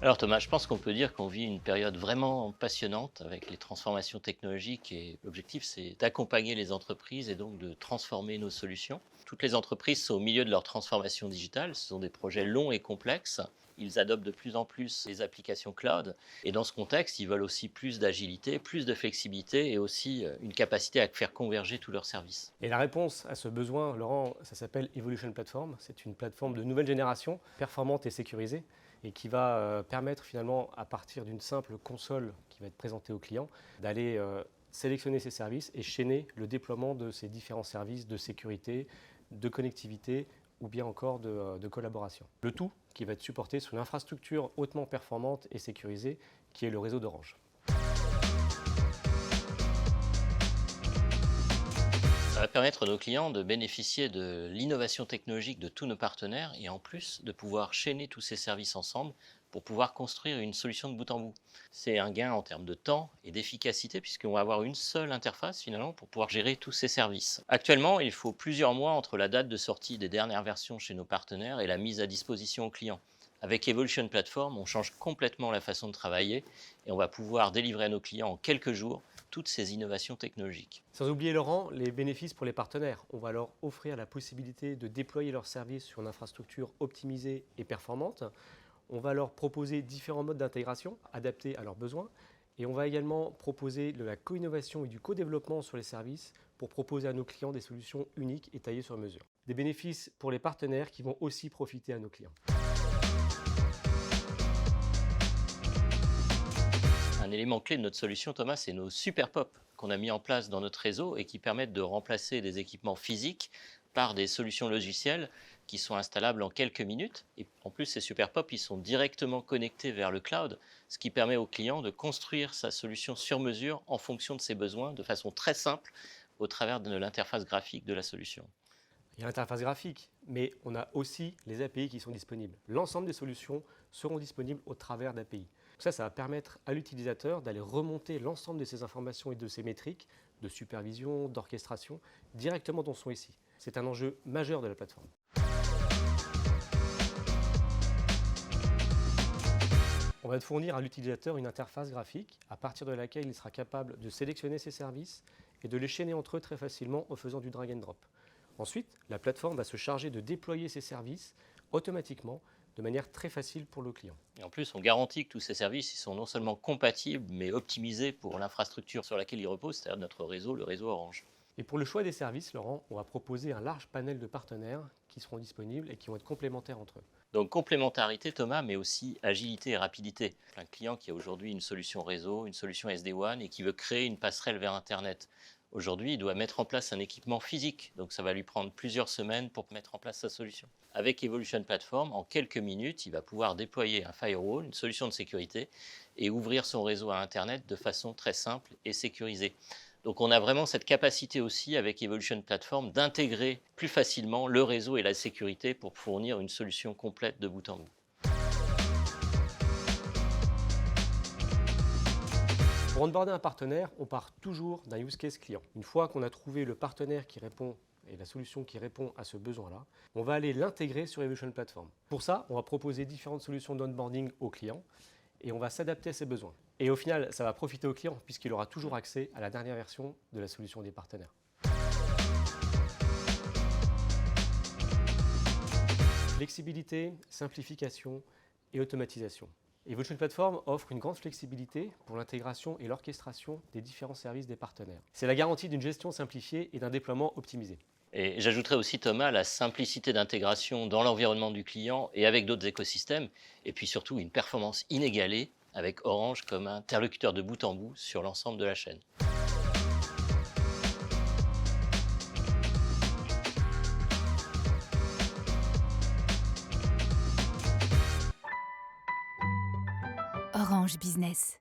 Alors Thomas, je pense qu'on peut dire qu'on vit une période vraiment passionnante avec les transformations technologiques et l'objectif c'est d'accompagner les entreprises et donc de transformer nos solutions. Toutes les entreprises sont au milieu de leur transformation digitale, ce sont des projets longs et complexes. Ils adoptent de plus en plus les applications cloud et dans ce contexte, ils veulent aussi plus d'agilité, plus de flexibilité et aussi une capacité à faire converger tous leurs services. Et la réponse à ce besoin, Laurent, ça s'appelle Evolution Platform. C'est une plateforme de nouvelle génération, performante et sécurisée, et qui va permettre finalement, à partir d'une simple console qui va être présentée au client, d'aller sélectionner ses services et chaîner le déploiement de ces différents services de sécurité, de connectivité ou bien encore de collaboration. Le tout qui va être supporté sur une infrastructure hautement performante et sécurisée qui est le réseau d'Orange. Ça va permettre à nos clients de bénéficier de l'innovation technologique de tous nos partenaires et en plus de pouvoir chaîner tous ces services ensemble pour pouvoir construire une solution de bout en bout. C'est un gain en termes de temps et d'efficacité puisqu'on va avoir une seule interface finalement pour pouvoir gérer tous ces services. Actuellement, il faut plusieurs mois entre la date de sortie des dernières versions chez nos partenaires et la mise à disposition aux clients. Avec Evolution Platform, on change complètement la façon de travailler et on va pouvoir délivrer à nos clients en quelques jours toutes ces innovations technologiques. Sans oublier, Laurent, les bénéfices pour les partenaires. On va leur offrir la possibilité de déployer leurs services sur une infrastructure optimisée et performante. On va leur proposer différents modes d'intégration adaptés à leurs besoins. Et on va également proposer de la co-innovation et du co-développement sur les services pour proposer à nos clients des solutions uniques et taillées sur mesure. Des bénéfices pour les partenaires qui vont aussi profiter à nos clients. Un élément clé de notre solution, Thomas, c'est nos super pop qu'on a mis en place dans notre réseau et qui permettent de remplacer des équipements physiques par des solutions logicielles qui sont installables en quelques minutes. Et en plus, ces super pop, ils sont directement connectés vers le cloud, ce qui permet au client de construire sa solution sur mesure en fonction de ses besoins de façon très simple au travers de l'interface graphique de la solution. Il y a l'interface graphique, mais on a aussi les API qui sont disponibles. L'ensemble des solutions seront disponibles au travers d'API. Ça va permettre à l'utilisateur d'aller remonter l'ensemble de ces informations et de ces métriques de supervision, d'orchestration, directement dans son SI. C'est un enjeu majeur de la plateforme. On va fournir à l'utilisateur une interface graphique à partir de laquelle il sera capable de sélectionner ses services et de les chaîner entre eux très facilement en faisant du drag and drop. Ensuite, la plateforme va se charger de déployer ces services automatiquement de manière très facile pour le client. Et en plus, on garantit que tous ces services ils sont non seulement compatibles, mais optimisés pour l'infrastructure sur laquelle ils reposent, c'est-à-dire notre réseau, le réseau Orange. Et pour le choix des services, Laurent, on va proposer un large panel de partenaires qui seront disponibles et qui vont être complémentaires entre eux. Donc complémentarité Thomas, mais aussi agilité et rapidité. Un client qui a aujourd'hui une solution réseau, une solution SD-WAN et qui veut créer une passerelle vers Internet. Aujourd'hui, il doit mettre en place un équipement physique, donc ça va lui prendre plusieurs semaines pour mettre en place sa solution. Avec Evolution Platform, en quelques minutes, il va pouvoir déployer un firewall, une solution de sécurité, et ouvrir son réseau à Internet de façon très simple et sécurisée. Donc on a vraiment cette capacité aussi avec Evolution Platform d'intégrer plus facilement le réseau et la sécurité pour fournir une solution complète de bout en bout. Pour onboarder un partenaire, on part toujours d'un use case client. Une fois qu'on a trouvé le partenaire qui répond et la solution qui répond à ce besoin-là, on va aller l'intégrer sur Evolution Platform. Pour ça, on va proposer différentes solutions d'onboarding au client et on va s'adapter à ses besoins. Et au final, ça va profiter au client puisqu'il aura toujours accès à la dernière version de la solution des partenaires. Flexibilité, simplification et automatisation. Evolution Platform offre une grande flexibilité pour l'intégration et l'orchestration des différents services des partenaires. C'est la garantie d'une gestion simplifiée et d'un déploiement optimisé. Et j'ajouterais aussi, Thomas, la simplicité d'intégration dans l'environnement du client et avec d'autres écosystèmes, et puis surtout une performance inégalée avec Orange comme interlocuteur de bout en bout sur l'ensemble de la chaîne. Orange Business.